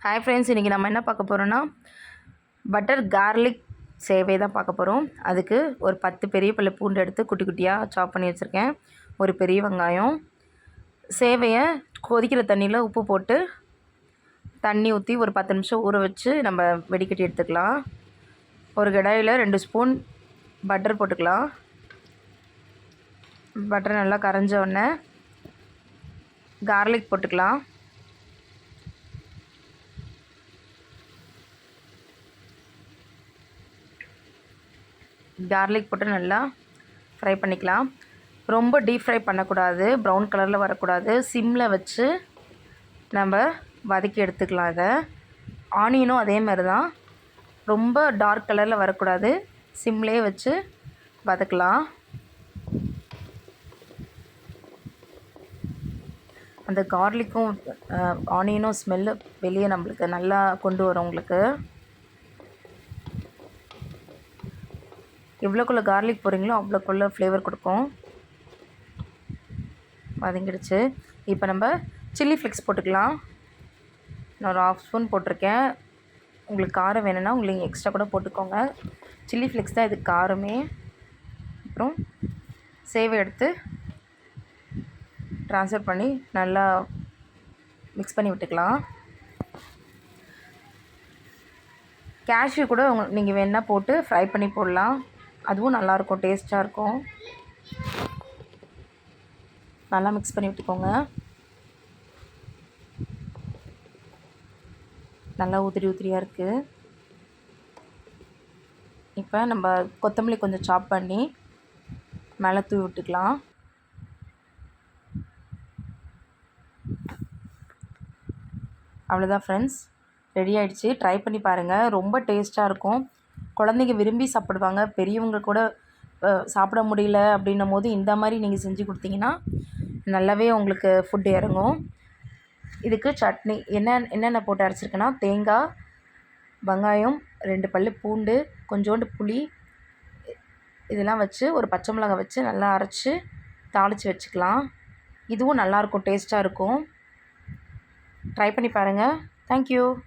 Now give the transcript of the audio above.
Hi friends, இன்றைக்கி நம்ம என்ன பார்க்க போகிறோன்னா பட்டர் கார்லிக் சேவை தான் பார்க்க போகிறோம். அதுக்கு ஒரு 10 பெரிய பல்லு பூண்டு எடுத்து குட்டி குட்டியாக சாப் பண்ணி வச்சுருக்கேன். ஒரு பெரிய வெங்காயம். சேவையை கொதிக்கிற தண்ணியில் உப்பு போட்டு தண்ணி ஊற்றி ஒரு 10 நிமிஷம் ஊற வச்சு நம்ம வெடிக்கட்டி எடுத்துக்கலாம். ஒரு கடாயில் 2 ஸ்பூன் பட்டர் போட்டுக்கலாம். பட்டர் நல்லா கரைஞ்ச உடனே கார்லிக் போட்டுக்கலாம். கார்லிக் போட்டு நல்லா ஃப்ரை பண்ணிக்கலாம். ரொம்ப டீப் ஃப்ரை பண்ணக்கூடாது, ப்ரௌன் கலரில் வரக்கூடாது. சிம்மில் வச்சு நம்ம வதக்கி எடுத்துக்கலாம். இதை ஆனியனும் அதே மாதிரி தான், ரொம்ப டார்க் கலரில் வரக்கூடாது, சிம்லேயே வச்சு வதக்கலாம். அந்த கார்லிக்கும் ஆனியனும் ஸ்மெல்லு வெளியே நம்மளுக்கு நல்லா கொண்டு வரும். உங்களுக்கு எவ்வளோக்குள்ளே கார்லிக் போடுறீங்களோ அவ்வளோக்குள்ளே ஃப்ளேவர் கொடுக்கும். வதங்கிடுச்சு. இப்போ நம்ம சில்லி ஃப்ளேக்ஸ் போட்டுக்கலாம். நான் ஒரு 1/2 ஸ்பூன் போட்டிருக்கேன். உங்களுக்கு காரம் வேணும்னா உங்களுக்கு எக்ஸ்ட்ரா கூட போட்டுக்கோங்க. சில்லி ஃப்ளேக்ஸ் தான் இதுக்கு காரமே. அப்புறம் சேவை எடுத்து ட்ரான்ஸ்ஃபர் பண்ணி நல்லா மிக்ஸ் பண்ணி விட்டுக்கலாம். கேஷ்யூ கூட நீங்கள் வேணால் போட்டு ஃப்ரை பண்ணி போடலாம். அதுவும் நல்லாயிருக்கும், டேஸ்ட்டாக இருக்கும். நல்லா மிக்ஸ் பண்ணி விட்டுக்கோங்க. நல்லா உதிரியாக இருக்குது. இப்போ நம்ம கொத்தமல்லி கொஞ்சம் சாப் பண்ணி மேலே தூவி விட்டுக்கலாம். அவ்வளோதான் ஃப்ரெண்ட்ஸ், ரெடி ஆகிடுச்சு. ட்ரை பண்ணி பாருங்கள், ரொம்ப டேஸ்ட்டாக இருக்கும். குழந்தைங்க விரும்பி சாப்பிடுவாங்க. பெரியவங்க கூட சாப்பிட முடியல அப்படின்னும் போது இந்த மாதிரி நீங்கள் செஞ்சு கொடுத்தீங்கன்னா நல்லாவே உங்களுக்கு ஃபுட்டு இறங்கும். இதுக்கு சட்னி என்னென்ன போட்டு அரைச்சிருக்கேன்னா, தேங்காய், வெங்காயம், 2 பல்லு பூண்டு, கொஞ்சோண்டு புளி, இதெல்லாம் வச்சு ஒரு பச்சை மிளகாய் வச்சு நல்லா அரைச்சி தாளித்து வச்சுக்கலாம். இதுவும் நல்லாயிருக்கும், டேஸ்ட்டாக இருக்கும். ட்ரை பண்ணி பாருங்கள். தேங்க்யூ.